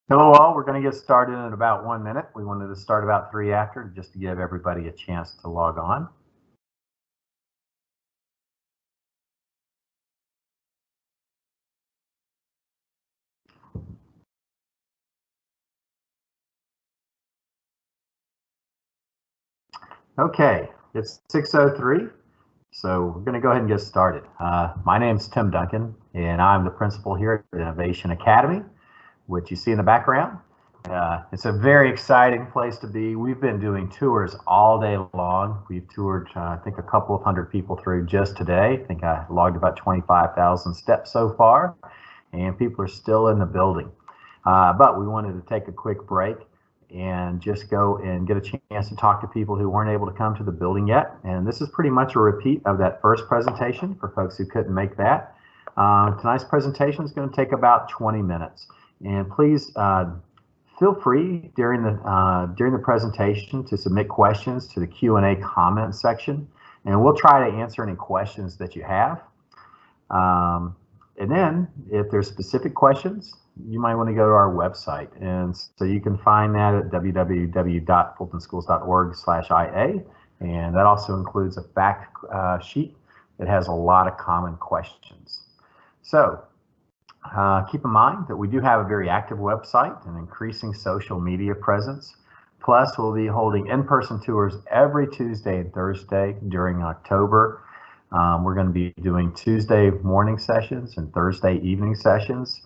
Hello all, we're going to get started in about 1 minute. We wanted to start about 3 after just to give everybody a chance to log on. Okay, it's 6:03, so we're going to go ahead and get started. My name's Tim Duncan, and I'm the principal here at Innovation Academy, which you see in the background. It's a very exciting place to be. We've been doing tours all day long. We've toured, I think, a couple of hundred people through just today. I think I logged about 25,000 steps so far, and people are still in the building. But we wanted to take a quick break and just go and get a chance to talk to people who weren't able to come to the building yet. And this is pretty much a repeat of that first presentation for folks who couldn't make that. Tonight's presentation is going to take about 20 minutes. And please feel free during the presentation to submit questions to the Q&A comment section, and we'll try to answer any questions that you have. And then if there's specific questions, you might want to go to our website. And so you can find that at www.fultonschools.org/IA. And that also includes a fact sheet that has a lot of common questions. So keep in mind that we do have a very active website and increasing social media presence. Plus, we'll be holding in-person tours every Tuesday and Thursday during October. We're going to be doing Tuesday morning sessions and Thursday evening sessions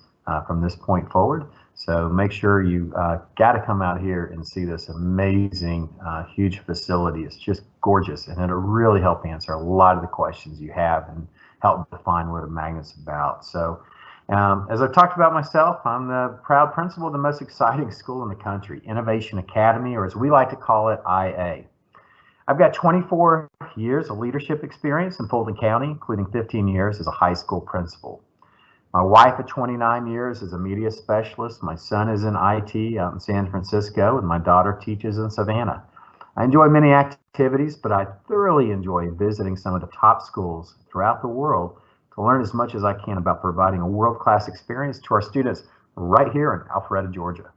from this point forward. So make sure you got to come out here and see this amazing, huge facility. It's just gorgeous, and it'll really help answer a lot of the questions you have and help define what a magnet's about. So as I've talked about myself, I'm the proud principal of the most exciting school in the country, Innovation Academy, or as we like to call it, IA. I've got 24 years of leadership experience in Fulton County, including 15 years as a high school principal. My wife at 29 years is a media specialist. My son is in IT out in San Francisco, and my daughter teaches in Savannah. I enjoy many activities, but I thoroughly enjoy visiting some of the top schools throughout the world to learn as much as I can about providing a world-class experience to our students right here in Alpharetta, Georgia.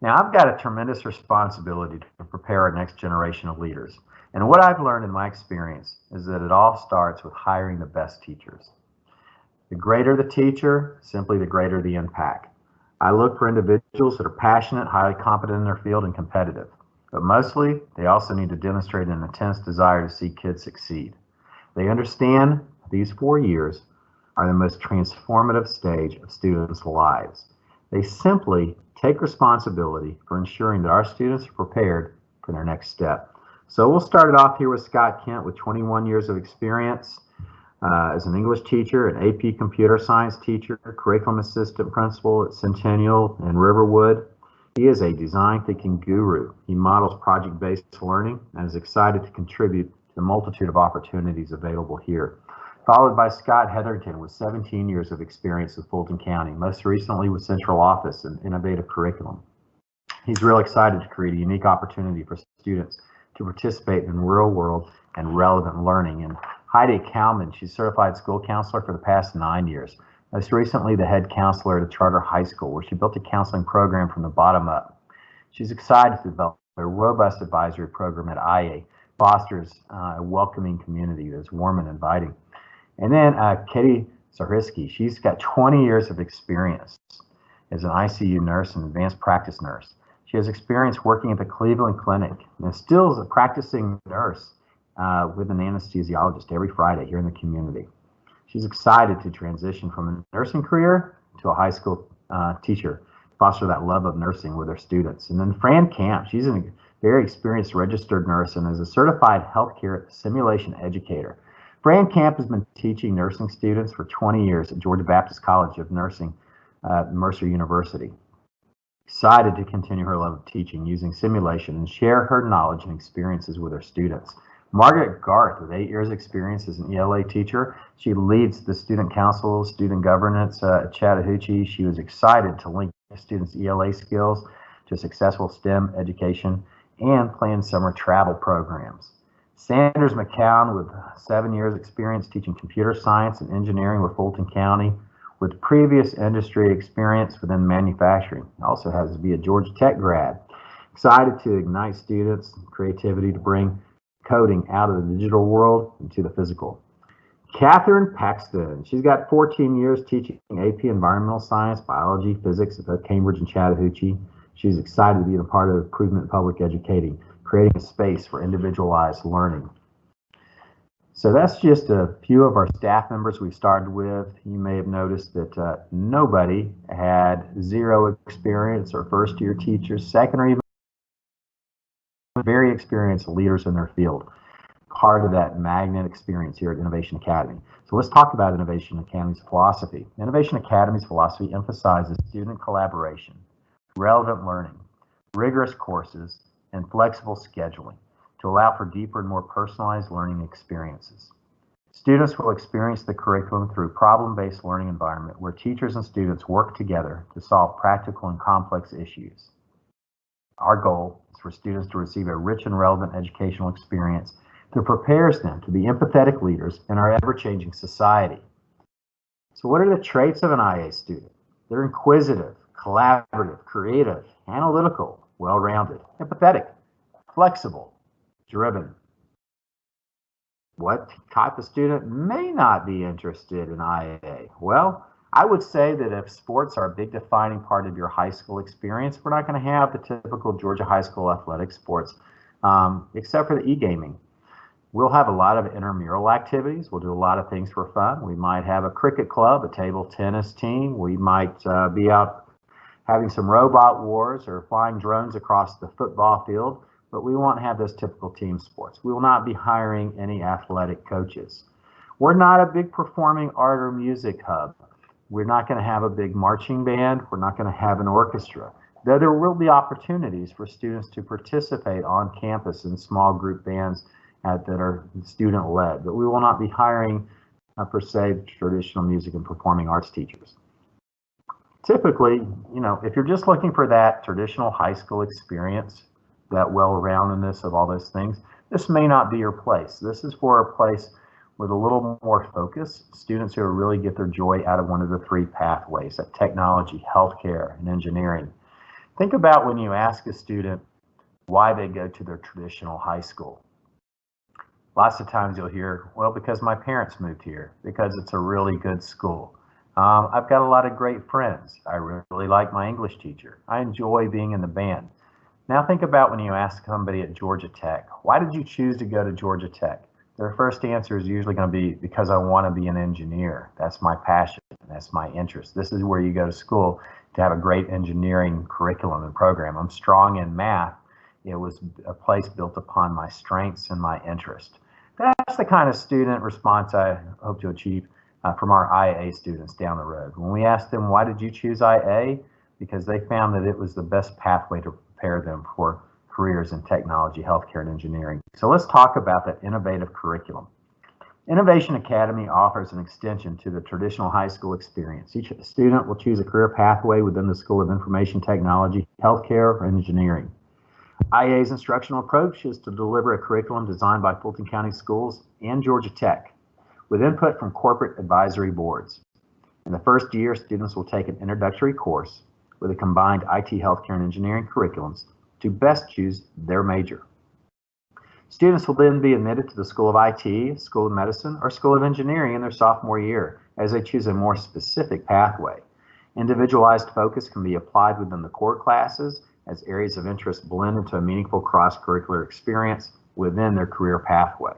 Now, I've got a tremendous responsibility to prepare our next generation of leaders. And what I've learned in my experience is that it all starts with hiring the best teachers. The greater the teacher, simply the greater the impact. I look for individuals that are passionate, highly competent in their field, and competitive. But mostly, they also need to demonstrate an intense desire to see kids succeed. They understand these 4 years are the most transformative stage of students' lives. They simply take responsibility for ensuring that our students are prepared for their next step. So we'll start it off here with Scott Kent with 21 years of experience as an English teacher, an AP computer science teacher, curriculum assistant principal at Centennial and Riverwood. He is a design thinking guru. He models project-based learning and is excited to contribute to the multitude of opportunities available here. Followed by Scott Heatherton with 17 years of experience with Fulton County, most recently with Central Office and Innovative Curriculum. He's real excited to create a unique opportunity for students to participate in real world and relevant learning. And Heidi Kalman, she's certified school counselor for the past 9 years. Most recently, the head counselor at a charter high school where she built a counseling program from the bottom up. She's excited to develop a robust advisory program at IA, fosters a welcoming community that's warm and inviting. And then Katie Zarisky, she's got 20 years of experience as an ICU nurse and advanced practice nurse. She has experience working at the Cleveland Clinic and still is a practicing nurse with an anesthesiologist every Friday here in the community. She's excited to transition from a nursing career to a high school teacher, foster that love of nursing with her students. And then Fran Camp, she's a very experienced registered nurse and is a certified healthcare simulation educator. Fran Camp has been teaching nursing students for 20 years at Georgia Baptist College of Nursing at Mercer University. Excited to continue her love of teaching using simulation and share her knowledge and experiences with her students. Margaret Garth, with 8 years experience as an ELA teacher, she leads the student council, student governance at Chattahoochee. She was excited to link students' ELA skills to successful STEM education and plan summer travel programs. Sanders McCown, with 7 years experience teaching computer science and engineering with Fulton County, with previous industry experience within manufacturing. Also has to be a Georgia Tech grad. Excited to ignite students' creativity to bring coding out of the digital world into the physical. Catherine Paxton. She's got 14 years teaching AP Environmental Science, Biology, Physics at Cambridge and Chattahoochee. She's excited to be a part of Improvement in Public Educating, creating a space for individualized learning. So that's just a few of our staff members we started with. You may have noticed that nobody had zero experience or first-year teachers, second or even very experienced leaders in their field. Part of that magnet experience here at Innovation Academy. So let's talk about Innovation Academy's philosophy. Innovation Academy's philosophy emphasizes student collaboration, relevant learning, rigorous courses, and flexible scheduling to allow for deeper and more personalized learning experiences. Students will experience the curriculum through problem-based learning environment where teachers and students work together to solve practical and complex issues. Our goal is for students to receive a rich and relevant educational experience that prepares them to be empathetic leaders in our ever-changing society. So what are the traits of an IA student? They're inquisitive, collaborative, creative, analytical, well-rounded, empathetic, flexible, driven. What type of student may not be interested in IA? Well, I would say that if sports are a big defining part of your high school experience, we're not going to have the typical Georgia high school athletic sports, except for the e-gaming. We'll have a lot of intramural activities. We'll do a lot of things for fun. We might have a cricket club, a table tennis team. We might be out having some robot wars or flying drones across the football field, but we won't have those typical team sports. We will not be hiring any athletic coaches. We're not a big performing art or music hub. We're not going to have a big marching band. We're not going to have an orchestra. Though there will be opportunities for students to participate on campus in small group bands that are student-led, but we will not be hiring, per se, traditional music and performing arts teachers. Typically, if you're just looking for that traditional high school experience, that well-roundedness of all those things, this may not be your place. This is for a place with a little more focus, students who really get their joy out of one of the three pathways, that technology, healthcare, and engineering. Think about when you ask a student why they go to their traditional high school. Lots of times you'll hear, well, because my parents moved here, because it's a really good school. I've got a lot of great friends. I really like my English teacher. I enjoy being in the band. Now think about when you ask somebody at Georgia Tech, why did you choose to go to Georgia Tech? Their first answer is usually going to be because I want to be an engineer. That's my passion. That's my interest. This is where you go to school to have a great engineering curriculum and program. I'm strong in math. It was a place built upon my strengths and my interest. That's the kind of student response I hope to achieve from our IA students down the road. When we ask them, why did you choose IA? Because they found that it was the best pathway to prepare them for careers in technology, healthcare, and engineering. So let's talk about that innovative curriculum. Innovation Academy offers an extension to the traditional high school experience. Each student will choose a career pathway within the School of Information Technology, Healthcare, or Engineering. IA's instructional approach is to deliver a curriculum designed by Fulton County Schools and Georgia Tech, with input from corporate advisory boards. In the first year, students will take an introductory course with a combined IT, healthcare, and engineering curriculums to best choose their major. Students will then be admitted to the School of IT, School of Medicine, or School of Engineering in their sophomore year as they choose a more specific pathway. Individualized focus can be applied within the core classes as areas of interest blend into a meaningful cross-curricular experience within their career pathway.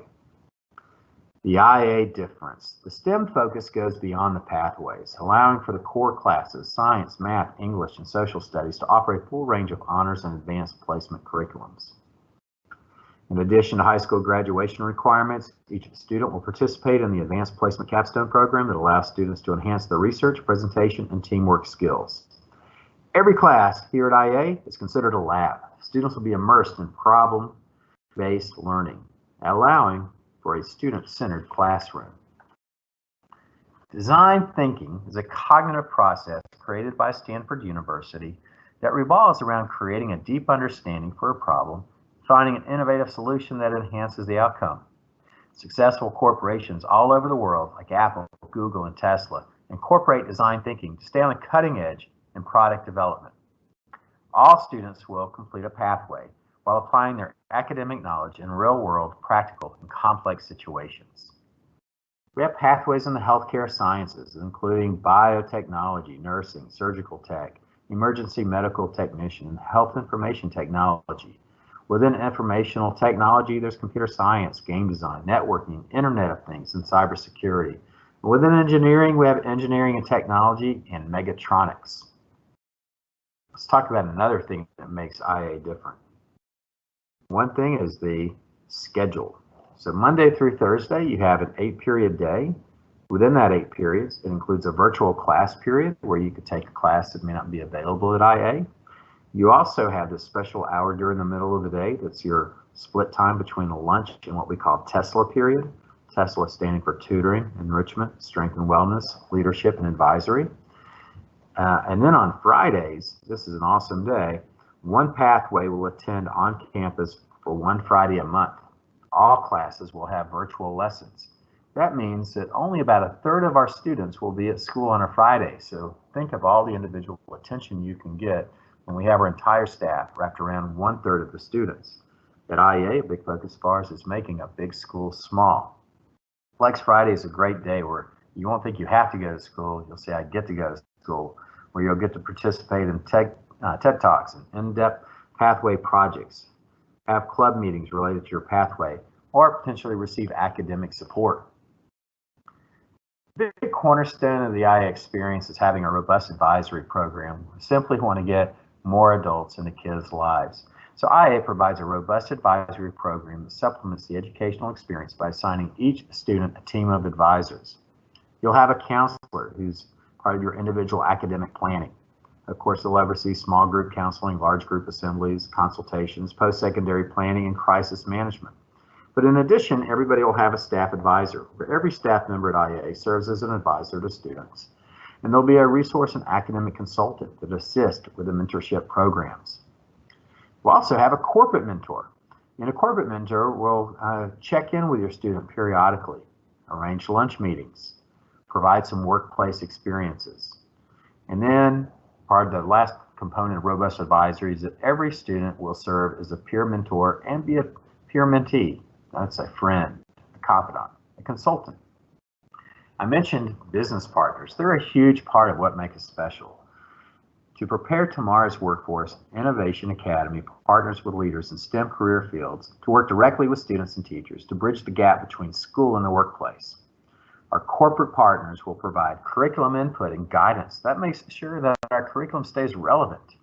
The IA difference. The STEM focus goes beyond the pathways, allowing for the core classes, science, math, English, and social studies to offer a full range of honors and advanced placement curriculums. In addition to high school graduation requirements, each student will participate in the Advanced Placement Capstone program that allows students to enhance their research, presentation, and teamwork skills. Every class here at IA is considered a lab. Students will be immersed in problem-based learning, allowing for a student-centered classroom. Design thinking is a cognitive process created by Stanford University that revolves around creating a deep understanding for a problem, finding an innovative solution that enhances the outcome. Successful corporations all over the world, like Apple, Google, and Tesla, Incorporate design thinking to stay on the cutting edge in product development. All students will complete a pathway while applying their academic knowledge in real-world, practical, and complex situations. We have pathways in the healthcare sciences, including biotechnology, nursing, surgical tech, emergency medical technician, and health information technology. Within informational technology, there's computer science, game design, networking, Internet of Things, and cybersecurity. Within engineering, we have engineering and technology and mechatronics. Let's talk about another thing that makes IA different. One thing is the schedule. So Monday through Thursday, you have an 8-period day. Within that 8 periods, it includes a virtual class period where you could take a class that may not be available at IA. You also have this special hour during the middle of the day that's your split time between lunch and what we call Tesla period. Tesla standing for tutoring, enrichment, strength and wellness, leadership, and advisory. And then on Fridays, this is an awesome day, one pathway will attend on campus for one Friday a month. All classes will have virtual lessons. That means that only about a third of our students will be at school on a Friday. So think of all the individual attention you can get when we have our entire staff wrapped around 1/3 of the students. At IEA, a big focus of ours is making a big school small. Flex Friday is a great day where you won't think you have to go to school. You'll say, I get to go to school, where you'll get to participate in TED Talks and in-depth pathway projects, have club meetings related to your pathway, or potentially receive academic support. The big cornerstone of the IA experience is having a robust advisory program. We simply want to get more adults into kids' lives. So IA provides a robust advisory program that supplements the educational experience by assigning each student a team of advisors. You'll have a counselor who's part of your individual academic planning. Of course, they'll oversee small group counseling, large group assemblies, consultations, post-secondary planning, and crisis management. But in addition, everybody will have a staff advisor, where every staff member at IA serves as an advisor to students. And there'll be a resource and academic consultant that assists with the mentorship programs. We'll also have a corporate mentor. And a corporate mentor will check in with your student periodically, arrange lunch meetings, provide some workplace experiences. And then part of the last component of robust advisory is that every student will serve as a peer mentor and be a peer mentee. That's a friend, a confidant, a consultant. I mentioned business partners. They're a huge part of what makes us special. To prepare tomorrow's workforce, Innovation Academy partners with leaders in STEM career fields to work directly with students and teachers to bridge the gap between school and the workplace. Our corporate partners will provide curriculum input and guidance that makes sure that our curriculum stays relevant.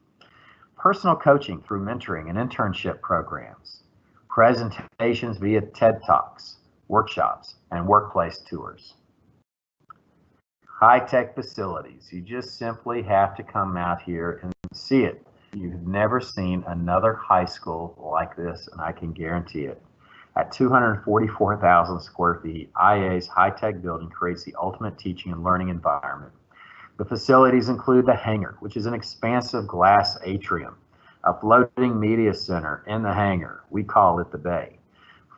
Personal coaching through mentoring and internship programs. Presentations via TED Talks, workshops, and workplace tours. High-tech facilities. You just simply have to come out here and see it. You've never seen another high school like this, and I can guarantee it. At 244,000 square feet, IA's high-tech building creates the ultimate teaching and learning environment. The facilities include the hangar, which is an expansive glass atrium, a floating media center in the hangar. We call it the Bay.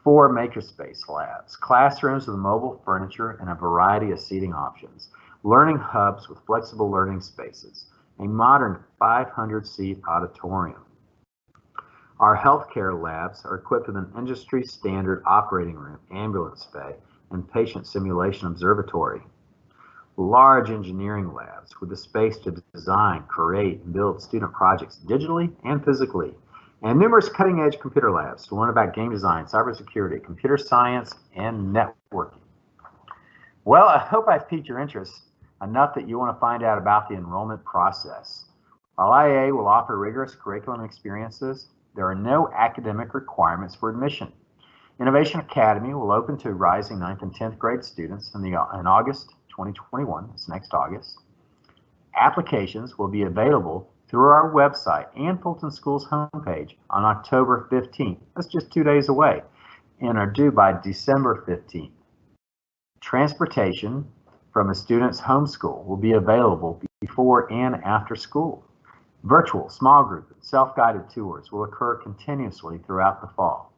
4 makerspace labs, classrooms with mobile furniture and a variety of seating options, learning hubs with flexible learning spaces, a modern 500-seat auditorium. Our healthcare labs are equipped with an industry standard operating room, ambulance bay, and patient simulation observatory. Large engineering labs with the space to design, create, and build student projects digitally and physically, and numerous cutting-edge computer labs to learn about game design, cybersecurity, computer science, and networking. Well, I hope I've piqued your interest enough that you want to find out about the enrollment process. While IA will offer rigorous curriculum experiences, there are no academic requirements for admission. Innovation Academy will open to rising 9th and 10th grade students in August 2021, it's next August. Applications will be available through our website and Fulton School's homepage on October 15th. That's just 2 days away, and are due by December 15th. Transportation from a student's home school will be available before and after school. Virtual, small group, and self-guided tours will occur continuously throughout the fall.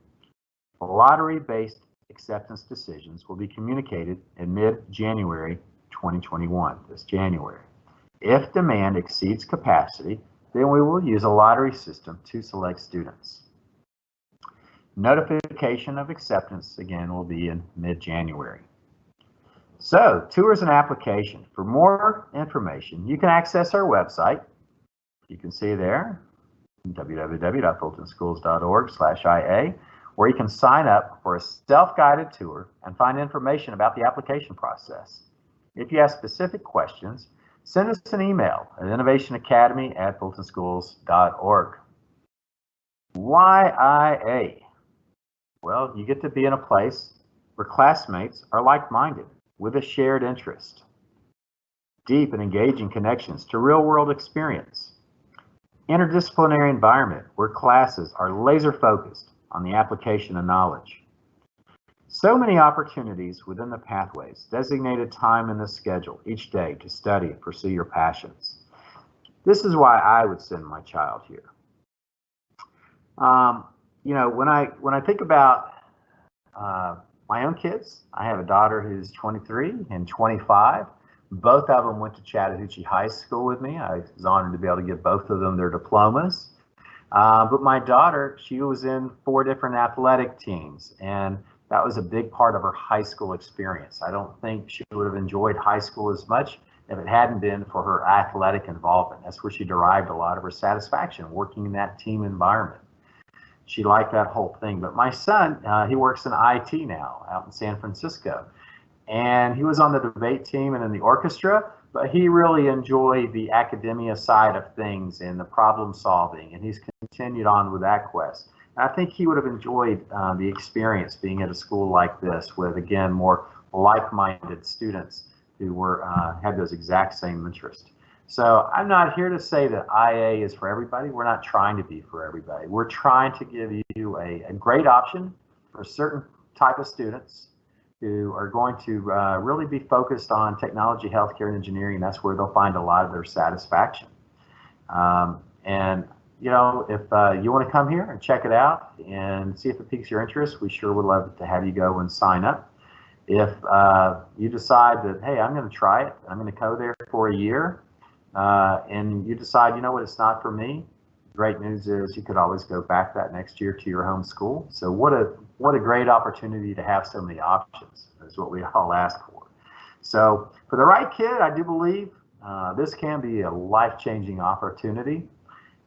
Lottery-based acceptance decisions will be communicated in mid-January 2021, this January. If demand exceeds capacity, then we will use a lottery system to select students. Notification of acceptance, again, will be in mid-January. So, tours and application. For more information, you can access our website. You can see there, www.fultonschools.org/IA, where you can sign up for a self-guided tour and find information about the application process. If you have specific questions, send us an email at innovationacademy@fultonschools.org. Why IA? Well, you get to be in a place where classmates are like-minded with a shared interest. Deep and engaging connections to real-world experience. Interdisciplinary environment where classes are laser-focused on the application of knowledge. So many opportunities within the pathways, designated time in the schedule each day to study and pursue your passions. This is why I would send my child here. You know, when I think about my own kids, I have a daughter who's 23 and 25. Both of them went to Chattahoochee High School with me. I was honored to be able to give both of them their diplomas. But my daughter, she was in 4 different athletic teams, and that was a big part of her high school experience. I don't think she would have enjoyed high school as much if it hadn't been for her athletic involvement. That's where she derived a lot of her satisfaction, working in that team environment. She liked that whole thing. But my son, he works in IT now out in San Francisco. And he was on the debate team and in the orchestra, but he really enjoyed the academia side of things and the problem solving. And he's continued on with that quest. And I think he would have enjoyed the experience being at a school like this with, again, more like-minded students who were had those exact same interests. So I'm not here to say that IA is for everybody. We're not trying to be for everybody. We're trying to give you a great option for a certain type of students who are going to really be focused on technology, healthcare, and engineering. That's where they'll find a lot of their satisfaction. And you know, if you want to come here and check it out and see if it piques your interest, we sure would love to have you go and sign up. If you decide that, hey, I'm going to try it, I'm going to go there for a year, and you decide, you know what, it's not for me, great news is you could always go back that next year to your home school. So what a great opportunity to have so many options is what we all ask for. So for the right kid, I do believe this can be a life-changing opportunity,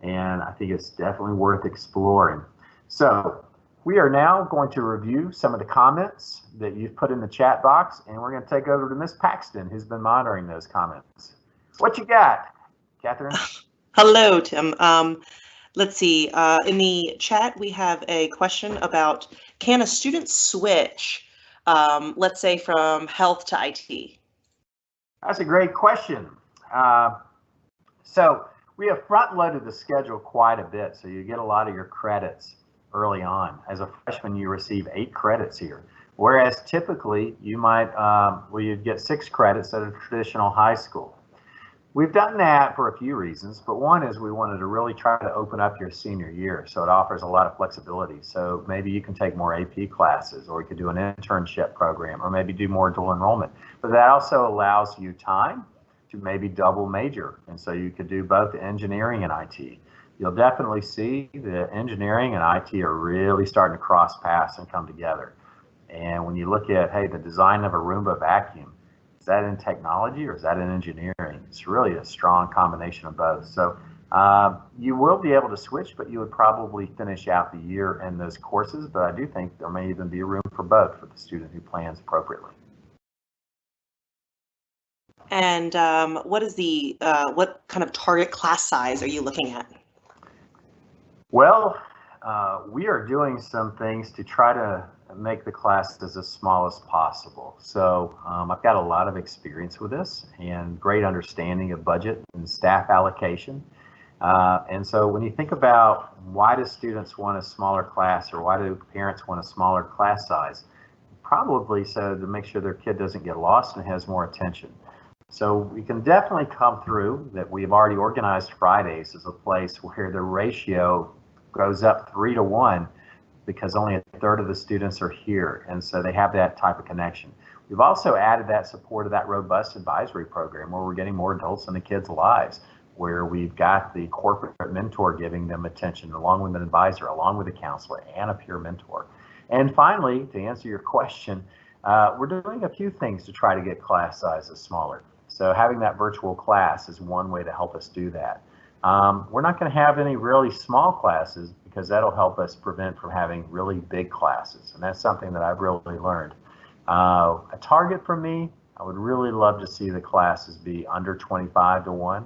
and I think it's definitely worth exploring. So we are now going to review some of the comments that you've put in the chat box, and we're going to take over to Miss Paxton, who's been monitoring those comments. What you got, Catherine? Hello, Tim. Let's see. In the chat, we have a question about, can a student switch, let's say, from health to IT? That's a great question. So we have front-loaded the schedule quite a bit, so you get a lot of your credits early on. As a freshman, you receive 8 credits here, whereas typically you might, you'd get 6 credits at a traditional high school. We've done that for a few reasons, but one is we wanted to really try to open up your senior year, so it offers a lot of flexibility. So maybe you can take more AP classes, or you could do an internship program, or maybe do more dual enrollment. But that also allows you time to maybe double major, and so you could do both engineering and IT. You'll definitely see that engineering and IT are really starting to cross paths and come together. And when you look at, hey, the design of a Roomba vacuum, is that in technology or is that in engineering? It's really a strong combination of both. So you will be able to switch, but you would probably finish out the year in those courses. But I do think there may even be room for both for the student who plans appropriately. And what is the what kind of target class size are you looking at? Well, we are doing some things to try to make the classes as small as possible. So I've got a lot of experience with this and great understanding of budget and staff allocation. And so when you think about why do students want a smaller class, or why do parents want a smaller class size, probably so to make sure their kid doesn't get lost and has more attention. So we can definitely come through that. We've already organized Fridays as a place where the ratio goes up 3 to 1 because only a third of the students are here, and so they have that type of connection. We've also added that support of that robust advisory program where we're getting more adults in the kids' lives, where we've got the corporate mentor giving them attention along with an advisor, along with a counselor and a peer mentor. And finally, to answer your question, we're doing a few things to try to get class sizes smaller. So having that virtual class is one way to help us do that. We're not going to have any really small classes because that'll help us prevent from having really big classes. And that's something that I've really learned. A target for me, I would really love to see the classes be under 25 to 1.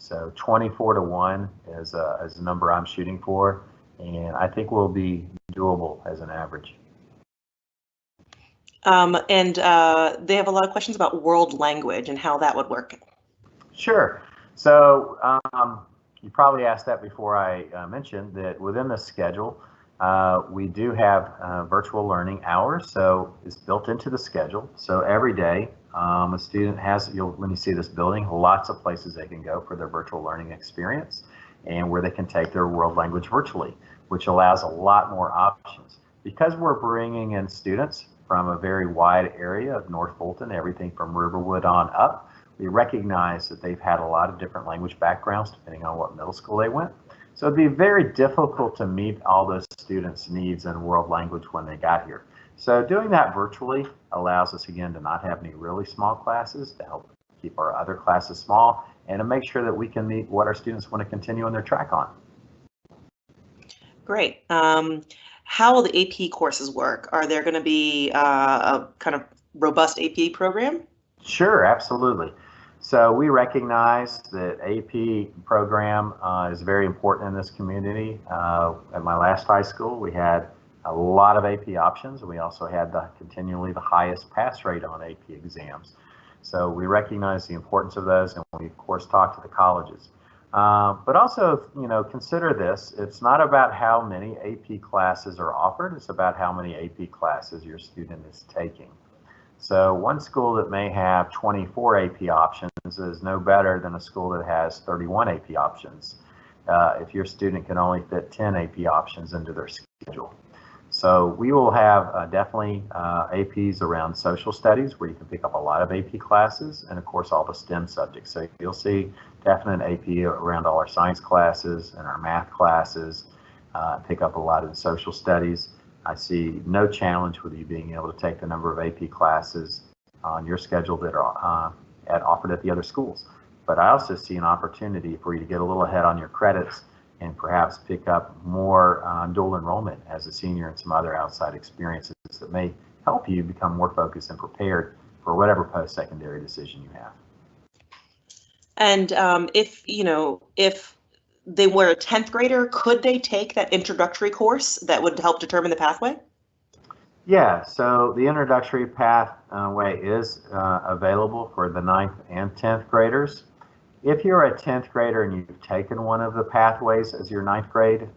So 24 to 1 is a number I'm shooting for, and I think will be doable as an average. They have a lot of questions about world language and how that would work. Sure. So you probably asked that before I mentioned that within the schedule, we do have virtual learning hours, so it's built into the schedule. So every day, a student has, when you see this building, lots of places they can go for their virtual learning experience and where they can take their world language virtually, which allows a lot more options. Because we're bringing in students from a very wide area of North Fulton, everything from Riverwood on up, we recognize that they've had a lot of different language backgrounds depending on what middle school they went. So it'd be very difficult to meet all those students' needs in world language when they got here. So doing that virtually allows us, again, to not have any really small classes, to help keep our other classes small, and to make sure that we can meet what our students want to continue on their track on. Great. How will the AP courses work? Are there going to be a kind of robust AP program? Sure, absolutely. So we recognize that AP program is very important in this community. At my last high school, we had a lot of AP options. We also had continually the highest pass rate on AP exams. So we recognize the importance of those, and we of course talk to the colleges. But also, consider this. It's not about how many AP classes are offered. It's about how many AP classes your student is taking. So one school that may have 24 AP options is no better than a school that has 31 AP options if your student can only fit 10 AP options into their schedule. So we will have definitely APs around social studies where you can pick up a lot of AP classes, and of course all the STEM subjects. So you'll see definite AP around all our science classes and our math classes, pick up a lot of the social studies. I see no challenge with you being able to take the number of AP classes on your schedule that are offered at the other schools. But I also see an opportunity for you to get a little ahead on your credits and perhaps pick up more dual enrollment as a senior and some other outside experiences that may help you become more focused and prepared for whatever post-secondary decision you have. And if they were a 10th grader, could they take that introductory course that would help determine the pathway? Yeah, so the introductory pathway is available for the 9th and 10th graders. If you're a 10th grader and you've taken one of the pathways as your 9th grade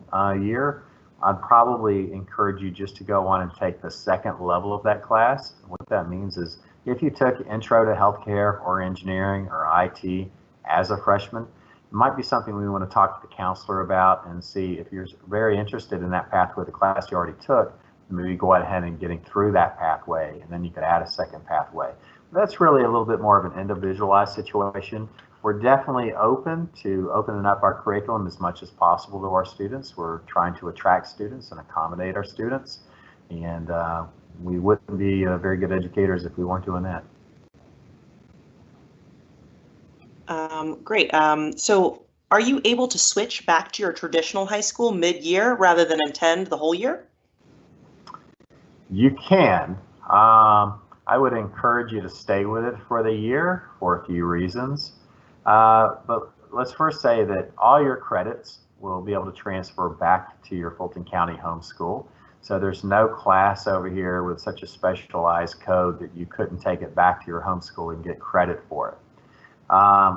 year, I'd probably encourage you just to go on and take the second level of that class. What that means is if you took Intro to Healthcare or Engineering or IT as a freshman, it might be something we want to talk to the counselor about and see if you're very interested in that pathway, the class you already took, maybe go ahead and getting through that pathway, and then you could add a second pathway. That's really a little bit more of an individualized situation. We're definitely open to opening up our curriculum as much as possible to our students. We're trying to attract students and accommodate our students, and we wouldn't be very good educators if we weren't doing that. Great. So are you able to switch back to your traditional high school mid-year rather than attend the whole year? You can. I would encourage you to stay with it for the year for a few reasons. But let's first say that all your credits will be able to transfer back to your Fulton County home school. So there's no class over here with such a specialized code that you couldn't take it back to your home school and get credit for it.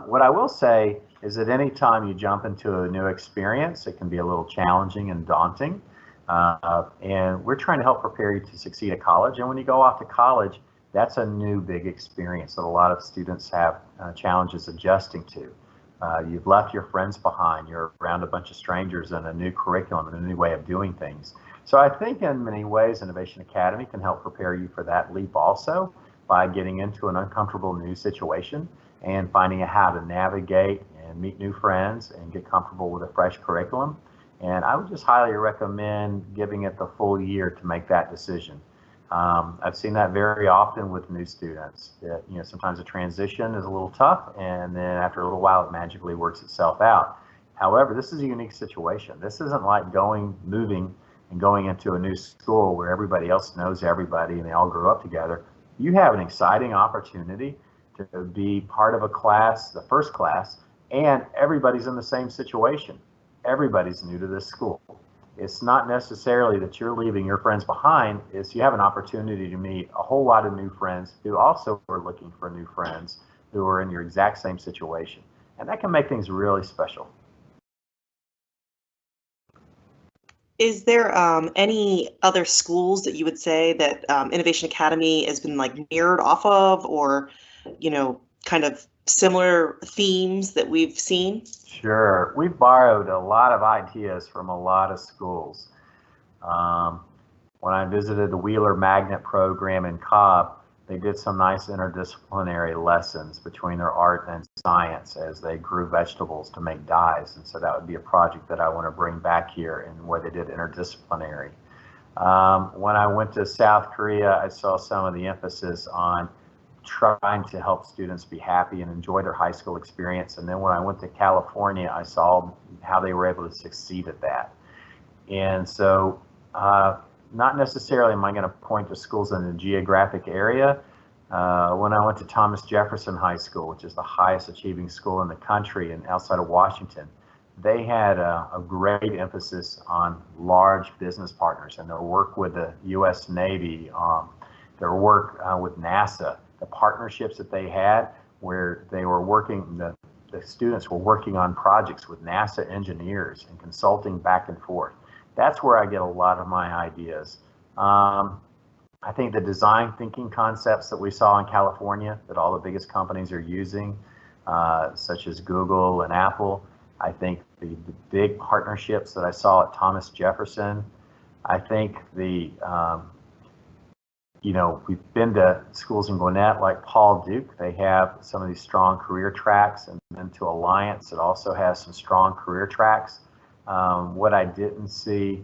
What I will say is that anytime you jump into a new experience, it can be a little challenging and daunting. And we're trying to help prepare you to succeed at college. And when you go off to college, that's a new big experience that a lot of students have challenges adjusting to. You've left your friends behind. You're around a bunch of strangers and a new curriculum and a new way of doing things. So I think in many ways, Innovation Academy can help prepare you for that leap also. by getting into an uncomfortable new situation and finding out how to navigate and meet new friends and get comfortable with a fresh curriculum. And I would just highly recommend giving it the full year to make that decision. I've seen that very often with new students. That, sometimes the transition is a little tough, and then after a little while, it magically works itself out. However, this is a unique situation. This isn't like moving and going into a new school where everybody else knows everybody and they all grew up together. You have an exciting opportunity to be part of a class, the first class, and everybody's in the same situation. Everybody's new to this school. It's not necessarily that you're leaving your friends behind, it's you have an opportunity to meet a whole lot of new friends who also are looking for new friends who are in your exact same situation. And that can make things really special. Is there any other schools that you would say that Innovation Academy has been like mirrored off of, or, kind of similar themes that we've seen? Sure. We borrowed a lot of ideas from a lot of schools. When I visited the Wheeler Magnet program in Cobb, they did some nice interdisciplinary lessons between their art and science as they grew vegetables to make dyes. And so that would be a project that I want to bring back here, and where they did interdisciplinary. When I went to South Korea, I saw some of the emphasis on trying to help students be happy and enjoy their high school experience. And then when I went to California, I saw how they were able to succeed at that. And so not necessarily am I going to point to schools in the geographic area. When I went to Thomas Jefferson High School, which is the highest achieving school in the country and outside of Washington, they had a great emphasis on large business partners and their work with the U.S. Navy, their work with NASA, the partnerships that they had where they were working, the students were working on projects with NASA engineers and consulting back and forth. That's where I get a lot of my ideas. I think the design thinking concepts that we saw in California that all the biggest companies are using, such as Google and Apple, I think the big partnerships that I saw at Thomas Jefferson, I think we've been to schools in Gwinnett like Paul Duke. They have some of these strong career tracks, and then to Alliance, it also has some strong career tracks. What I didn't see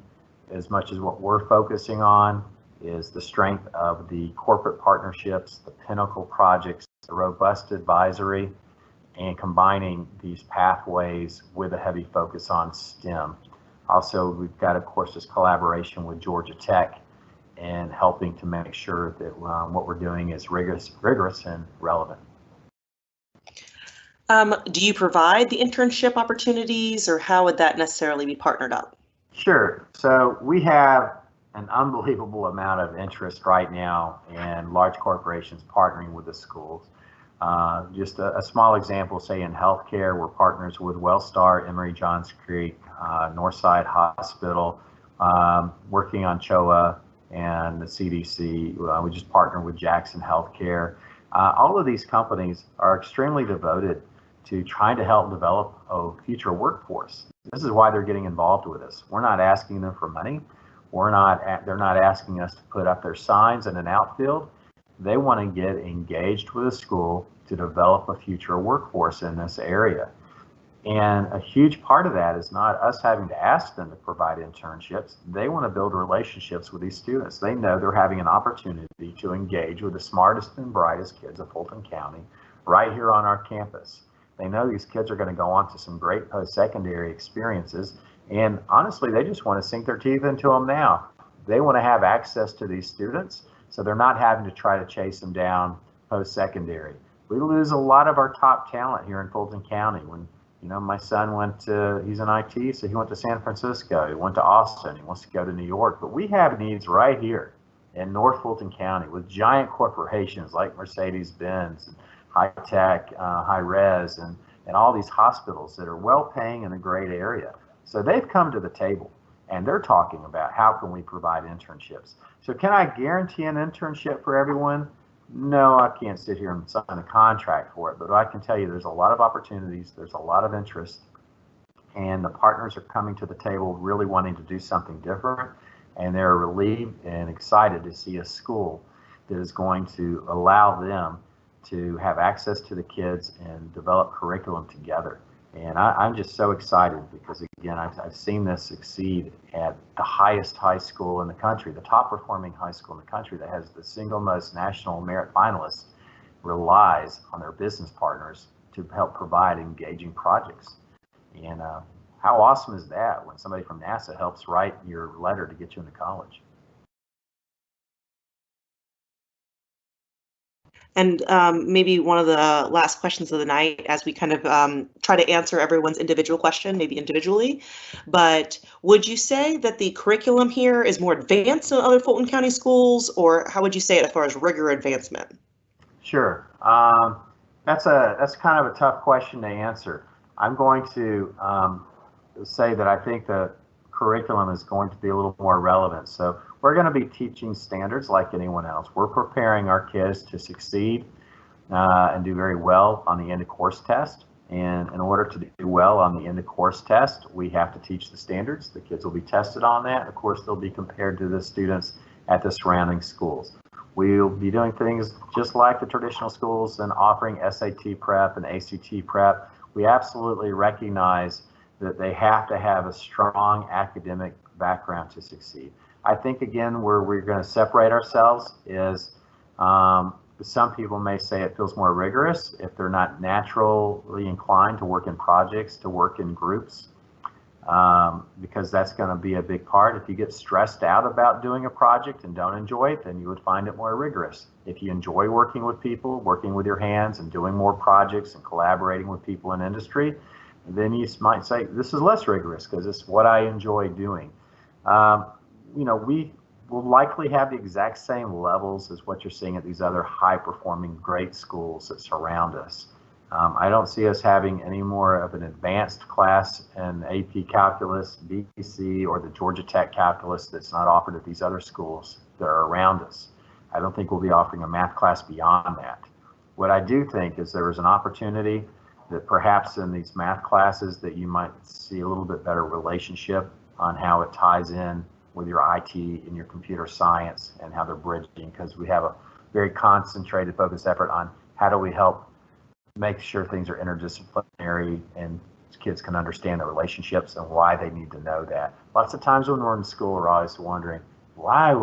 as much as what we're focusing on is the strength of the corporate partnerships, the pinnacle projects, the robust advisory, and combining these pathways with a heavy focus on STEM. Also, we've got, of course, this collaboration with Georgia Tech and helping to make sure that what we're doing is rigorous and relevant. Do you provide the internship opportunities, or how would that necessarily be partnered up? Sure. So we have an unbelievable amount of interest right now in large corporations partnering with the schools. Just a small example, say in healthcare, we're partners with Wellstar, Emory Johns Creek, Northside Hospital, working on CHOA and the CDC. We just partnered with Jackson Healthcare. All of these companies are extremely devoted to trying to help develop a future workforce. This is why they're getting involved with us. We're not asking them for money. They're not asking us to put up their signs in an outfield. They want to get engaged with a school to develop a future workforce in this area. And a huge part of that is not us having to ask them to provide internships. They want to build relationships with these students. They know they're having an opportunity to engage with the smartest and brightest kids of Fulton County right here on our campus. They know these kids are going to go on to some great post-secondary experiences. And honestly, they just want to sink their teeth into them now. They want to have access to these students, so they're not having to try to chase them down post-secondary. We lose a lot of our top talent here in Fulton County. When my son he's in IT, so he went to San Francisco, he went to Austin, he wants to go to New York. But we have needs right here in North Fulton County with giant corporations like Mercedes-Benz, and High Tech, High Res, and all these hospitals that are well paying in a great area. So they've come to the table and they're talking about how can we provide internships. So can I guarantee an internship for everyone? No, I can't sit here and sign a contract for it, but I can tell you there's a lot of opportunities, there's a lot of interest, and the partners are coming to the table really wanting to do something different, and they're relieved and excited to see a school that is going to allow them to have access to the kids and develop curriculum together. And I'm just so excited because, again, I've seen this succeed at the highest high school in the country, the top performing high school in the country that has the single most national merit finalists, relies on their business partners to help provide engaging projects. And how awesome is that when somebody from NASA helps write your letter to get you into college? And maybe one of the last questions of the night, as we kind of try to answer everyone's individual question, maybe individually, but would you say that the curriculum here is more advanced than other Fulton County schools, or how would you say it as far as rigor advancement? Sure. That's kind of a tough question to answer. I'm going to say that I think the curriculum is going to be a little more relevant. So we're going to be teaching standards like anyone else. We're preparing our kids to succeed and do very well on the end of course test. And in order to do well on the end of course test, we have to teach the standards. The kids will be tested on that. Of course, they'll be compared to the students at the surrounding schools. We'll be doing things just like the traditional schools and offering SAT prep and ACT prep. We absolutely recognize that they have to have a strong academic background to succeed. I think, again, where we're going to separate ourselves is some people may say it feels more rigorous if they're not naturally inclined to work in projects, to work in groups, because that's going to be a big part. If you get stressed out about doing a project and don't enjoy it, then you would find it more rigorous. If you enjoy working with people, working with your hands and doing more projects and collaborating with people in industry, then you might say, this is less rigorous because it's what I enjoy doing. You know, we will likely have the exact same levels as what you're seeing at these other high-performing great schools that surround us. I don't see us having any more of an advanced class in AP Calculus, BC, or the Georgia Tech Calculus that's not offered at these other schools that are around us. I don't think we'll be offering a math class beyond that. What I do think is there is an opportunity that perhaps in these math classes that you might see a little bit better relationship on how it ties in with your IT and your computer science and how they're bridging, because we have a very concentrated, focused effort on how do we help make sure things are interdisciplinary and kids can understand the relationships and why they need to know that. Lots of times when we're in school, we're always wondering, why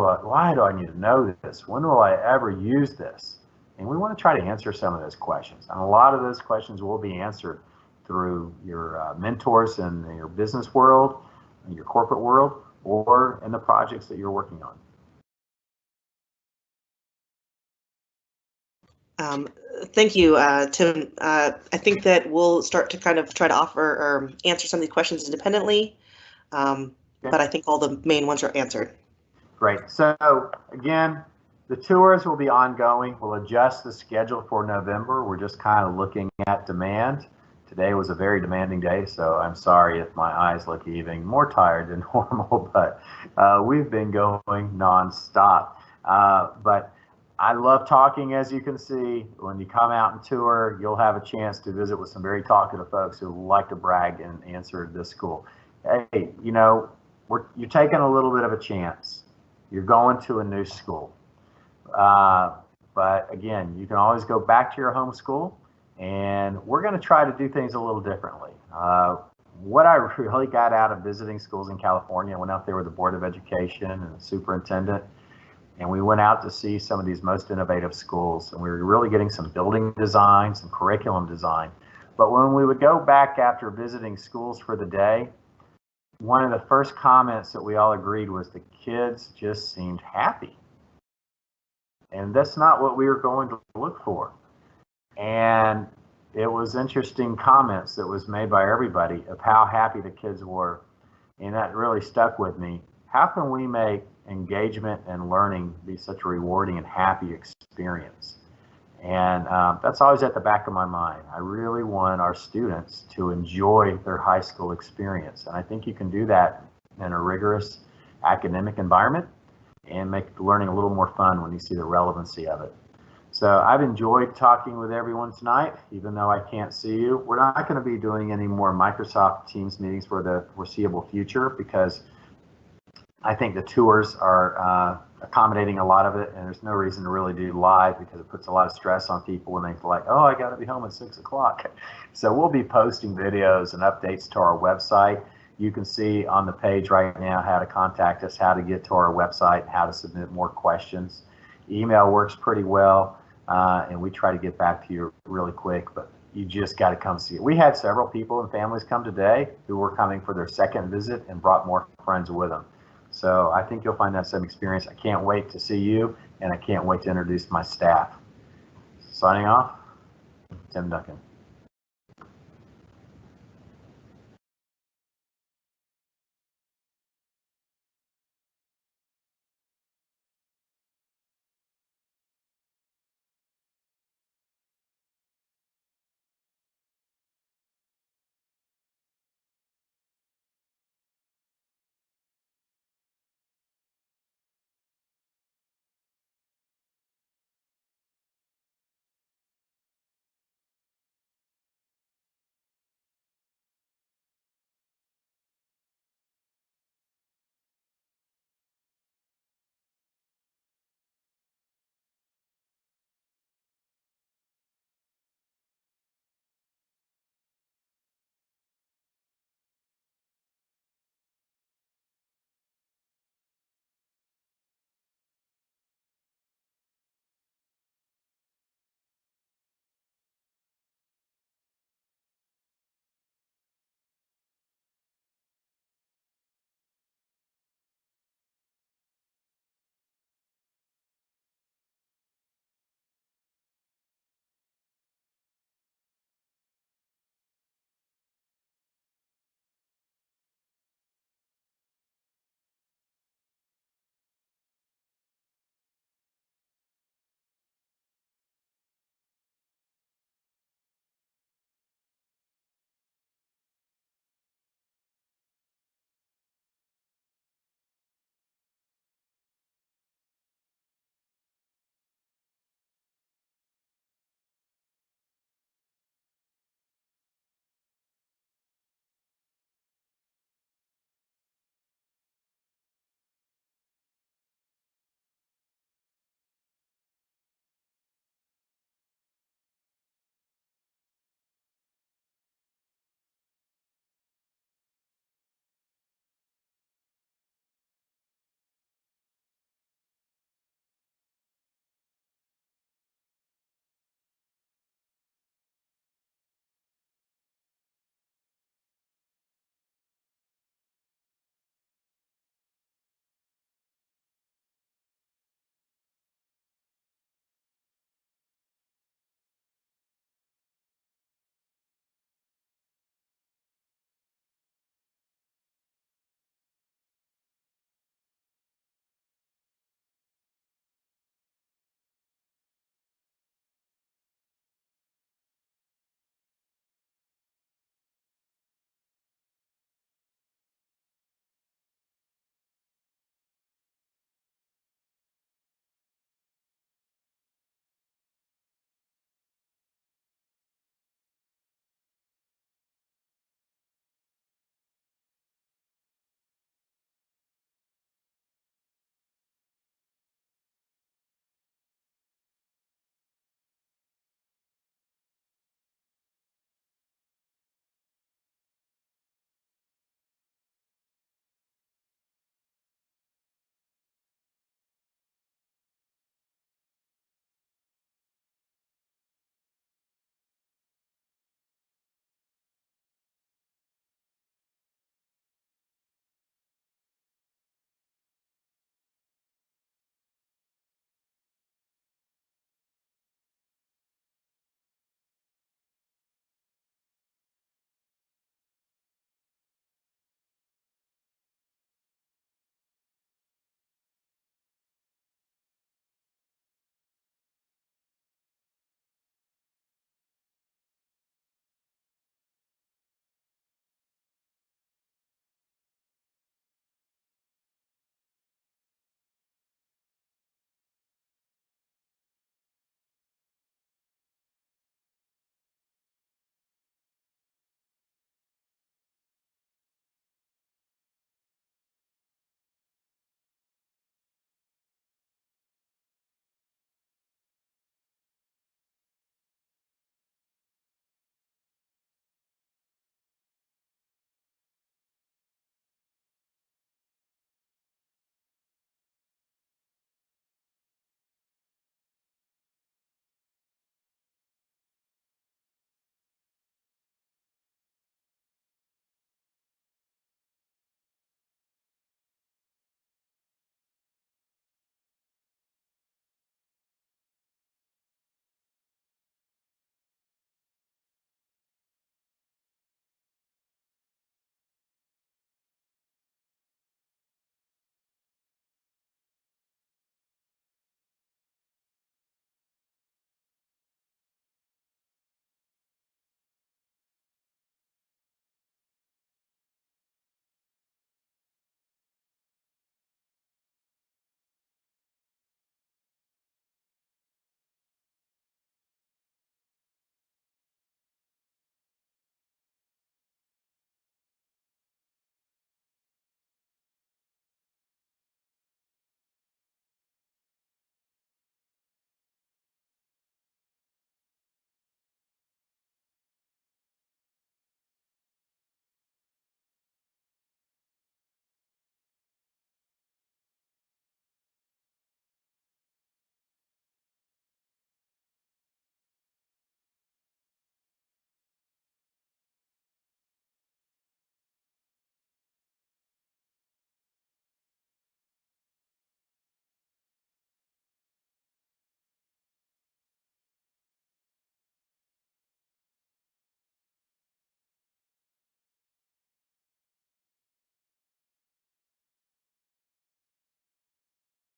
do I need to know this? When will I ever use this? And we want to try to answer some of those questions. And a lot of those questions will be answered through your mentors in your business world, in your corporate world, or in the projects that you're working on. Thank you, Tim. I think that we'll start to kind of try to offer or answer some of these questions independently, but I think all the main ones are answered. Great. So again, the tours will be ongoing. We'll adjust the schedule for November. We're just kind of looking at demand. Today was a very demanding day, so I'm sorry if my eyes look even more tired than normal, but we've been going nonstop. But I love talking, as you can see. When you come out and tour, you'll have a chance to visit with some very talkative folks who like to brag and answer this school. Hey, you know, you're taking a little bit of a chance. You're going to a new school. But again, you can always go back to your home school, and we're going to try to do things a little differently. What I really got out of visiting schools in California, I went out there with the Board of Education and the superintendent, and we went out to see some of these most innovative schools, and we were really getting some building design, some curriculum design. But when we would go back after visiting schools for the day, one of the first comments that we all agreed was the kids just seemed happy. And that's not what we were going to look for. And it was interesting comments that was made by everybody of how happy the kids were. And that really stuck with me. How can we make engagement and learning be such a rewarding and happy experience? And that's always at the back of my mind. I really want our students to enjoy their high school experience. And I think you can do that in a rigorous academic environment and make learning a little more fun when you see the relevancy of it. So I've enjoyed talking with everyone tonight, even though I can't see you. We're not going to be doing any more Microsoft Teams meetings for the foreseeable future because I think the tours are accommodating a lot of it, and there's no reason to really do live because it puts a lot of stress on people when they feel like, oh, I got to be home at 6 o'clock. So we'll be posting videos and updates to our website. You can see on the page right now how to contact us, how to get to our website, how to submit more questions. Email works pretty well, and we try to get back to you really quick, but you just got to come see it. We had several people and families come today who were coming for their second visit and brought more friends with them. So I think you'll find that same experience. I can't wait to see you, and I can't wait to introduce my staff. Signing off, Tim Duncan.